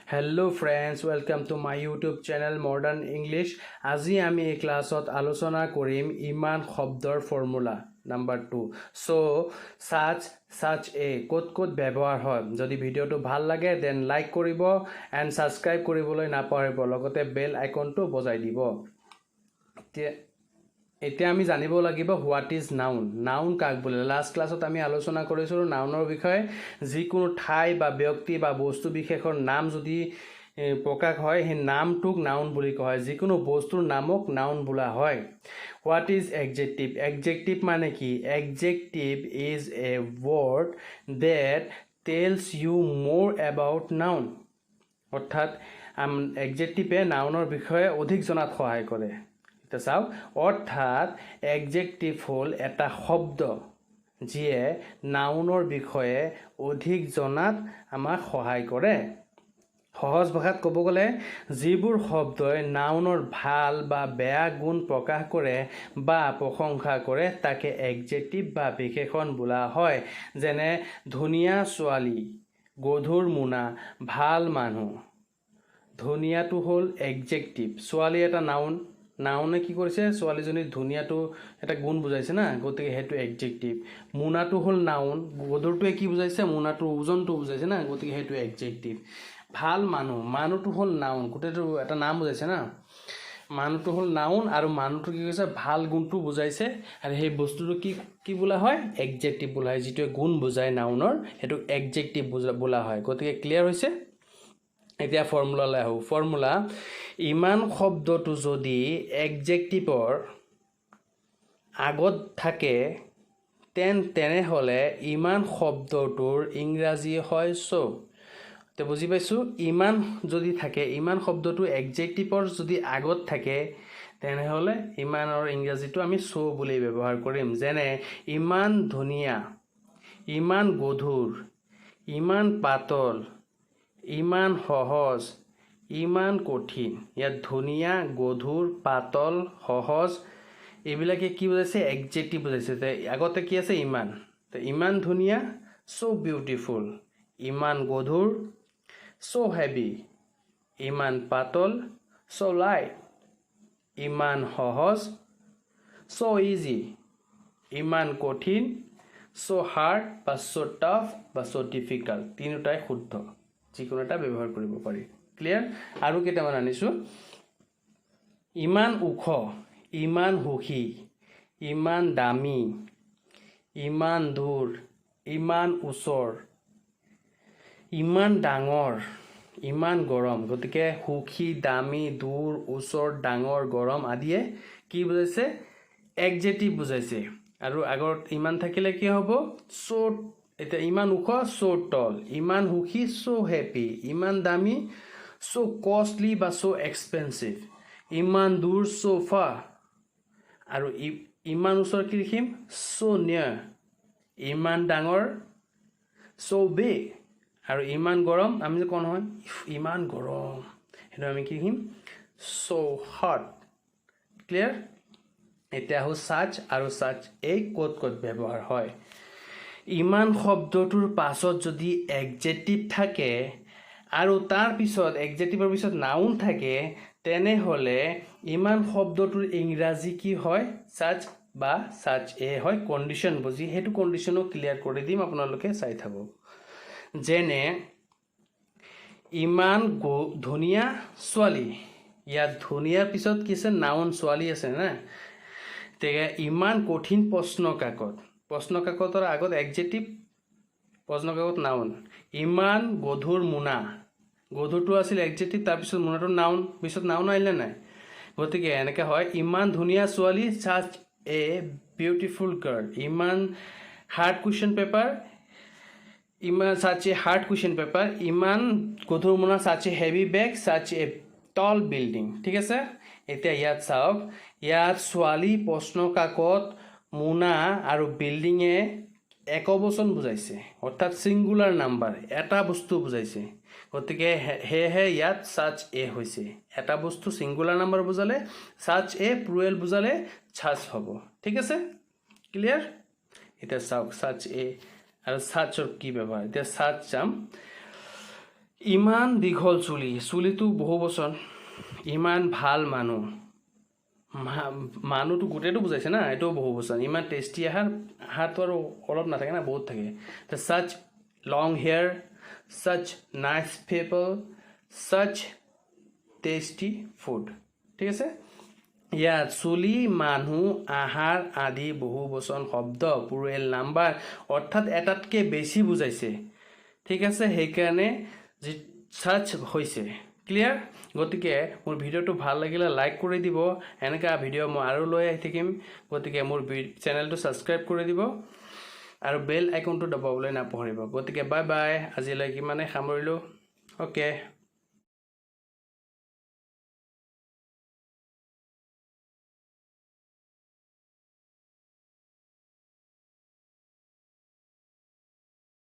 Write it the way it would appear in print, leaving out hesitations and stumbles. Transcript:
Hello friends, welcome to my YouTube channel Modern English. আজি আমি এই ক্লাছত আলোচনা কৰিম ইমান শব্দৰ formula number 2. So such a ক'ত ব্যৱহাৰ হয়. যদি ভিডিওটো ভাল লাগে then like কৰিব and subscribe কৰিবলৈ নাপাহৰিব. লগতে বেল আইকনটো বজাই দিব. এতিয়া আমি জানিব লাগিব হোৱাট ইজ নাউন. নাউন কাক বোলে? লাষ্ট ক্লাছত আমি আলোচনা কৰিছিলোঁ নাউনৰ বিষয়ে. যিকোনো ঠাই বা ব্যক্তি বা বস্তু বিশেষৰ নাম যদি প্ৰকাশ হয় সেই নামটোক নাউন বুলি কোৱা হয়. যিকোনো বস্তুৰ নামক নাউন বোলা হয়. What is adjective? এডজেক্টিভ মানে কি? Adjective is a word that tells you more about noun. অৰ্থাৎ এডজেক্টিভে নাউনৰ বিষয়ে অধিক জনাত সহায় কৰে. এতিয়া চাওক, অৰ্থাৎ এডজেক্টিভ হ'ল এটা শব্দ যিয়ে নাউনৰ বিষয়ে অধিক জনাত আমাক সহায় কৰে. সহজ ভাষাত ক'ব গ'লে যিবোৰ শব্দই নাউনৰ ভাল বা বেয়া গুণ প্ৰকাশ কৰে বা প্ৰশংসা কৰে তাকে এডজেক্টিভ বা বিশেষণ বোলা হয়. যেনে ধুনীয়া ছোৱালী, গধুৰ মোনা, ভাল মানুহ. ধুনীয়াটো হ'ল এডজেক্টিভ, ছোৱালী এটা নাউন. নাউনে কি কৰিছে? ছোৱালীজনীৰ ধুনীয়াটো এটা গুণ বুজাইছে না, গতিকে সেইটো এডজেক্টিভ. মোনাটো হ'ল নাউন, গধুৰটোৱে কি বুজাইছে? মোনাটোৰ ওজনটো বুজাইছে না, গতিকে সেইটো এডজেক্টিভ. ভাল মানুহ, মানুহটো হ'ল নাউন, গোটেইটো এটা নাম বুজাইছে না. মানুহটো হ'ল নাউন আৰু মানুহটো কি কৈছে? ভাল গুণটো বুজাইছে আৰু সেই বস্তুটো কি বোলা হয়? এডজেক্টিভ বোলা হয়. যিটোৱে গুণ বুজায় নাউনৰ সেইটো এডজেক্টিভ বোলা হয়. গতিকে ক্লিয়াৰ হৈছে? এতিয়া ফৰ্মুলালৈ আহোঁ. ফৰ্মুলা: ইমান শব্দটো যদি এডজেক্টিভৰ আগত থাকে তেনেহ'লে ইমান শব্দটোৰ ইংৰাজী হয় চ'. এতিয়া বুজি পাইছোঁ? ইমান যদি থাকে, ইমান শব্দটো এডজেক্টিভৰ যদি আগত থাকে তেনেহ'লে ইমানৰ ইংৰাজীটো আমি চ' বুলি ব্যৱহাৰ কৰিম. যেনে ইমান ধুনীয়া, ইমান গধুৰ, ইমান পাতল, ইমান সহজ, ইমান কঠিন. ইয়াত ধুনীয়া, গধুৰ, পাতল, সহজ এইবিলাকে কি বুজাইছে? এডজেক্টিভ বুজাইছে. আগতে কি আছে? ইমান. ইমান ধুনীয়া, চ' বিউটিফুল. ইমান গধুৰ, চ' হেভি. ইমান পাতল, চ' লাইট. ইমান সহজ, চ' ইজি. ইমান কঠিন, চ' হাৰ্ড বা চ' টাফ বা চ' ডিফিকাল্ট. তিনিওটাই শুদ্ধ, যিকোনো এটা ব্যৱহাৰ কৰিব পাৰি. ক্লিয়াৰ? আৰু কেইটামান আনিছোঁ. ইমান ওখ, ইমান সুখী, ইমান দামী, ইমান দূৰ, ইমান ওচৰ, ইমান ডাঙৰ, ইমান গৰম. গতিকে সুখী, দামী, দূৰ, ওচৰ, ডাঙৰ, গৰম আদিয়ে কি বুজাইছে? এডজেক্টিভ বুজাইছে. আৰু আগত ইমান থাকিলে কি হ'ব? চ'. এতিয়া ইমান ওখ, চ' টল. ইমান সুখী, চ' হেপী. ইমান দামী, চ' কষ্টলি বা চ' এক্সপেঞ্চিভ. ইমান দূৰ, চ' ফাৰ. আৰু ইমান ওচৰ কি লিখিম? চ' নিয়াৰ. ইমান ডাঙৰ, চ' বিগ. আৰু ইমান গৰম, আমি যে কওঁ নহয় ইমান গৰম, সেইটো আমি কি লিখিম? চ' হট. ক্লিয়াৰ? এতিয়া আহোঁ চাচ আৰু চাচ এই ক'ত ব্যৱহাৰ হয়. ইমান শব্দটোৰ পাছত যদি এডজেক্টিভ থাকে আৰু তাৰ পিছত এডজেক্টিভৰ পিছত নাউন থাকে তেনেহ'লে ইমান শব্দটোৰ ইংৰাজী কি হয়? চাচ বা চাচ এ হয়. কণ্ডিশ্যন বুজি সেইটো কণ্ডিশ্যনো ক্লিয়াৰ কৰি দিম, আপোনালোকে চাই থাকক. যেনে ইমান ধুনীয়া ছোৱালী, ইয়াত ধুনীয়াৰ পিছত কি আছে? নাউন ছোৱালী আছে না. তেতিয়া ইমান কঠিন প্ৰশ্ন কাকত, প্ৰশ্ন কাকতৰ আগত এডজেক্টিভ, প্ৰশ্ন কাকত নাউন. ইমান গধুৰ মোনা, গধুৰটো আছিল এডজেক্টিভ, তাৰপিছত মোনাটো নাউন, পিছত নাউন আহিলে নাই? গতিকে এনেকৈ হয়. ইমান ধুনীয়া ছোৱালী, চাচ এ বিউটিফুল গাৰ্ল. ইমান হাৰ্ড কুৱেশ্যন পেপাৰ, ইমান চাচ এ হাৰ্ড কুৱেশ্যন পেপাৰ. ইমান গধুৰ মোনা, চাচ a heavy bag, Shah A ton building. ঠিক আছে? এতিয়া ইয়াত চাওক, ইয়াত ছোৱালী, প্ৰশ্ন কাকত, মোনা আৰু বিল্ডিঙে একবচন বুজাইছে, অৰ্থাৎ ছিংগুলাৰ নাম্বাৰ, এটা বস্তু বুজাইছে. গতিকে সেয়েহে ইয়াত চাচ এ হৈছে. এটা বস্তু ছিংগুলাৰ নাম্বাৰ বুজালে চাচ এ, প্লুৰেল বুজালে চাচ হ'ব. ঠিক আছে? ক্লিয়াৰ? এতিয়া চাওক চাচ এ আৰু চাচৰ কি ব্যৱহাৰ. এতিয়া চাচ চাম. ইমান দীঘল চুলি চুলিটো বহুবচন ইমান ভাল মানুহ মানুহটো গোটেইটো বুজাইছে না এইটোও বহুবচন ইমান টেষ্টি আহাৰটো আৰু অলপ নাথাকে না বহুত থাকে such long hair such nice people such tasty food ঠিক আছে ইয়াত চুলি মানুহ আহাৰ আদি বহুবচন শব্দ প্লুৰেল নাম্বাৰ অৰ্থাৎ এটাতকৈ বেছি বুজাইছে ঠিক আছে সেইকাৰণে such হৈছে ক্লিয়াৰ গতিকে মোৰ ভিডিওটো ভাল লাগিলে লাইক কৰি দিব এনেকা ভিডিও মই আৰু লৈ আহি থাকিম গতিকে মোৰ চেনেলটো সাবস্ক্ৰাইব কৰি দিব আৰু বেল আইকনটো দবাবলৈ নাপাহৰিব গতিকে বাই বাই আজিলৈ কিমানে সামৰিলো ওকে